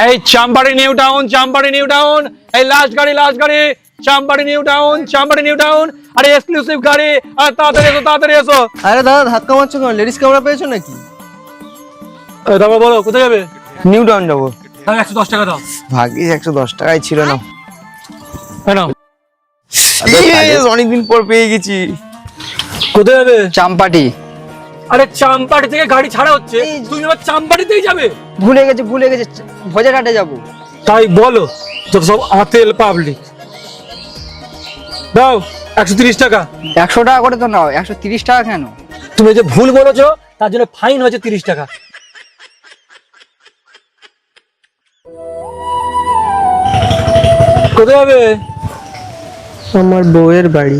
এই চাম্পাড়ি new town, চাম্পাড়ি new town, এই last গাড়ি চাম্পাড়ি নিউ টাউন। আরে এক্সক্লুসিভ গাড়ি, আর তাড়াতাড়ি এসো। আরে দাদা ধাক্কা মারছো কেন? লেডিস ক্যামেরা পেয়েছো নাকি? তারপর বলো কোথায় যাবে? নিউ টাউন যাবো। 110 টাকা দাও। ভাগ্যিস 110 টাকাই ছিল না। কেন? অনেকদিন পর পেয়ে গেছি। কোথায় যাবে? চাম্পাটি। আরে চাম্পাটি থেকে গাড়ি ছাড়া হচ্ছে, তুমি আবার চাম্পাটিতেই যাবে? ভুলে গেছি ভোজেরহাটে যাবো। তাই বলো, যত সব আতেল পাবলিক। দাও 130 টাকা। 100 টাকা করে তো নাও, 130 টাকা কেন? তুমি যে ভুল বলেছো তার জন্য ফাইন হয়েছে 30 টাকা। কোথায় যাবে? আমার বউয়ের বাড়ি।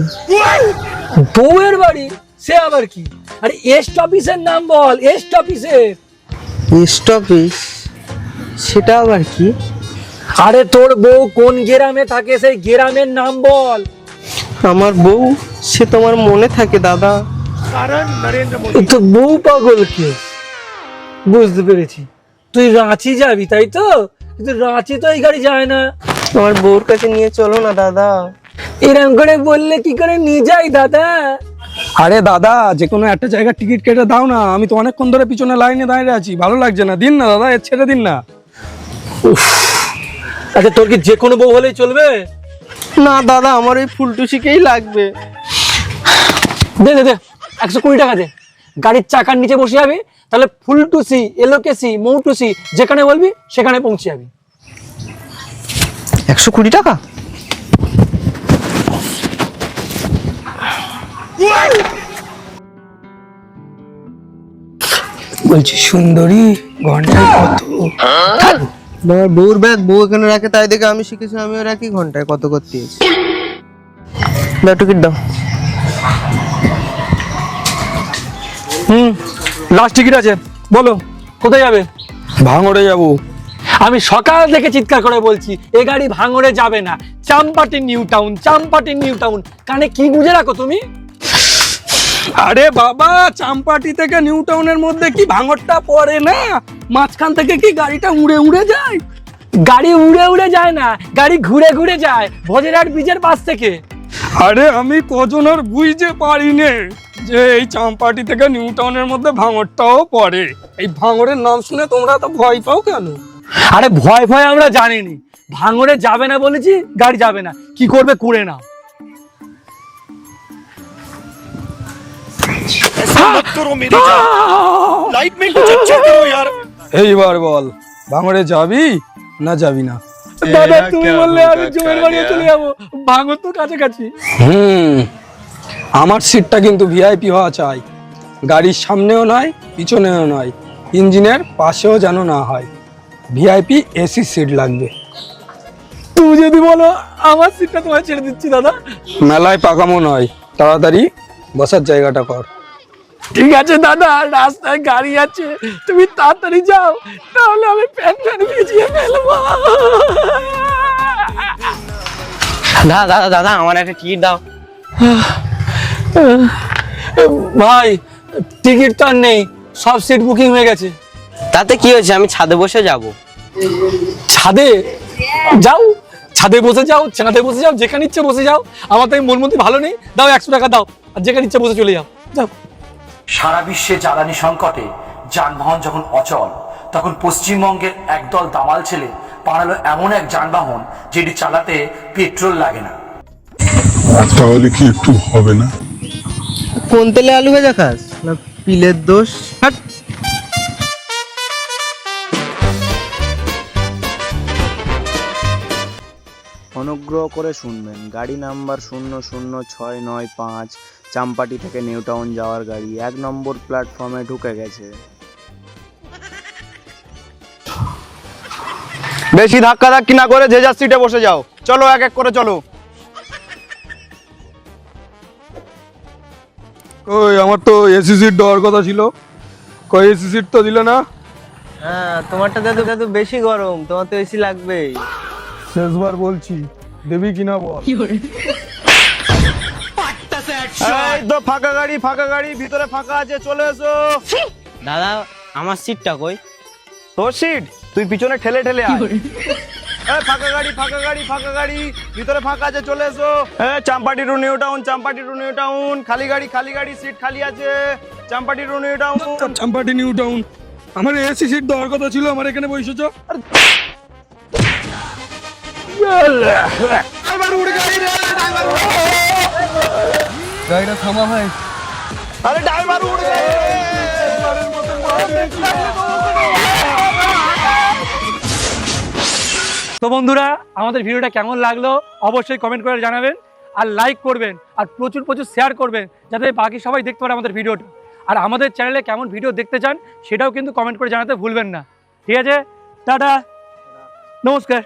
বউয়ের বাড়ি? সে আবার কি? আরে এস্ট অফিসের নাম বল, এস্ট অফিসের। East office? সেটা আবার কি? আরে তোর বউ কোন গ্রামে থাকে সেই গ্রামের নাম বল। আমার বউ, সে তোমার মনে থাকে দাদা। তো বউ পাগল কে? বুঝতে পেরেছি, তুই রাঁচি যাবি তাই তো? কিন্তু রাঁচি তো এই গাড়ি যায় না। আমার বউর কাছে নিয়ে চলো না দাদা। এরকম করে বললে কি করে নিয়ে যাই দাদা? আরে দাদা, যে কোনো একটা জায়গার টিকিট কেটে দাও না, আমি তো অনেকক্ষণ ধরে পিছনে লাইনে দাঁড়িয়ে আছি, ভালো লাগছে না। দিন না দাদা, এর ছেড়ে দিন না। আচ্ছা তোর কি যে কোনো বউ হলেই চলবে? না দাদা, আমার ওই ফুলটুসিকেই লাগবে। দে 120 টাকা দে। গাড়ির চাকার নিচে বসে যাবি, তাহলে ফুলটুসি, এলোকেসি, মৌটুসি যেখানে বলবি সেখানে পৌঁছে যাবি। 120 টাকা? বলছি সুন্দরী, ঘন্টায় কত? আমার বউর ব্যাগ বউ এখানে রাখে, তাই দেখে আমি শিখেছি আমিও রাখি ঘন্টায় কত করতে। দাও টিকিট দাও। লাস্ট টিকিট আছে, বলো কোথায় যাবে? ভাঙড়ে যাবো। আমি সকাল থেকে চিৎকার করে বলছি এ গাড়ি ভাঙড়ে যাবে না, চাম্পাটি নিউ টাউন। কানে কি গুঁজে রাখো তুমি? আরে বাবা, চাম্পাটি থেকে নিউ টাউনের মধ্যে কি ভাঙড়টা পড়ে না? মাঝখান থেকে কি গাড়িটা উড়ে যায়? গাড়ি উড়ে যায় না, গাড়ি ঘুরে যায় ভোজেরহাট ব্রিজের পাশ থেকে। আরে আমি কজন আর বুঝতে পারি নে যে এই চাম্পাটি থেকে নিউ টাউনের মধ্যে ভাঙড়টাও পড়ে। এই ভাঙড়ের নাম শুনে তোমরা তো ভয় পাও কেন? আরে ভয় আমরা জানিনি, ভাঙড়ে যাবে না বলেছি, গাড়ি যাবে না, কি করবে করে নাও। এইবার বল, ভাঙড়ে যাবি না যাবি না? দাদা তুমি বললে আমি জমির বাড়ি চলে যাবো, ভাঙড় তো কাছাকাছি। আমার সিটটা কিন্তু ভিআইপি হওয়া চাই। গাড়ির সামনেও নয়, পিছনেও নয়, ইঞ্জিনের পাশেও যেন না হয়। ভিআইপি এসি সিট লাগবে। তুমি যদি বলো আমার সিটটা তোমায় ছেড়ে দিচ্ছি দাদা। মেলায় পাকামো নয়, তাড়াতাড়ি বসার জায়গাটা কর। ঠিক আছে দাদা, রাস্তায় গাড়ি আছে, তুমি তাড়াতাড়ি যাও, তাহলে আমি প্যান্ট ভিজিয়ে ফেলবো। দাদা আমার একটা টিকিট দাও। ভাই টিকিট তো আর নেই, সব সিট বুকিং হয়ে গেছে। তাতে কি হয়েছে, আমি ছাদে বসে যাব। ছাদে যাও, ছাদে বসে যাও, যেখানে ইচ্ছে বসে যাও। আমার তো মন মধ্যে ভালো নেই, দাও 100 টাকা দাও, আর যেখানে ইচ্ছে বসে চলে যাও। সারা বিশ্বে জ্বালানি সংকটে যানবাহন যখন অচল, তখন পশ্চিমবঙ্গের একদল দামাল ছেলে বানালো এমন এক যানবাহন যেটি চালাতে পেট্রোল লাগে না। তাহলে কি একটু হবে না? কোন তেলে আলু ভেজা খাস না পিলের দোষ? অনুগ্রহ করে শুনবেন, গাড়ি নাম্বার 00695 চাম্পাটি থেকে নিউ টাউন যাওয়ার গাড়ি 1 নম্বর প্ল্যাটফর্মে ঢুকে গেছে। বেশি ধাক্কি না করে যে যার সিটে বসে যাও। চলো এক এক করে চলো। ওই আমার তো এসি সিট দেওয়ার কথা ছিল, কই এসি সিট তো দিলে না? হ্যাঁ, তোমারটা দাদু বেশি গরম, তোমার তো এসি লাগবেই। শেষবার বলছি, দেবি কিনা বল। এই তো ফাঁকা গাড়ি, ভিতরে ফাঁকা আছে, চলে এসো। দাদা আমার সিটটা কই? তোর সিট? তুই পিছনে ঠেলে ঠেলে আয়। ফাঁকা গাড়ি ফাঁকা গাড়ি ফাঁকা গাড়ি, ভিতরে ফাঁকা আছে, চলে এসো। Champahati to New Town, Champahati to New Town, খালি গাড়ি, সিট খালি আছে, Champahati to New Town. Champahati New Town, আমার এসি সিট দেওয়ার কথা ছিল, আমার এখানে বসেছ। গাড়িটা থামা ভাই। আরে ড্রাইভার উড়ে গেছে। তো বন্ধুরা, আমাদের ভিডিওটা কেমন লাগলো অবশ্যই কমেন্ট করে জানাবেন, আর লাইক করবেন, আর প্রচুর প্রচুর শেয়ার করবেন, যাতে বাকি সবাই দেখতে পারে আমাদের ভিডিওটা। আর আমাদের চ্যানেলে কেমন ভিডিও দেখতে চান সেটাও কিন্তু কমেন্ট করে জানাতে ভুলবেন না। ঠিক আছে, টাটা, নমস্কার।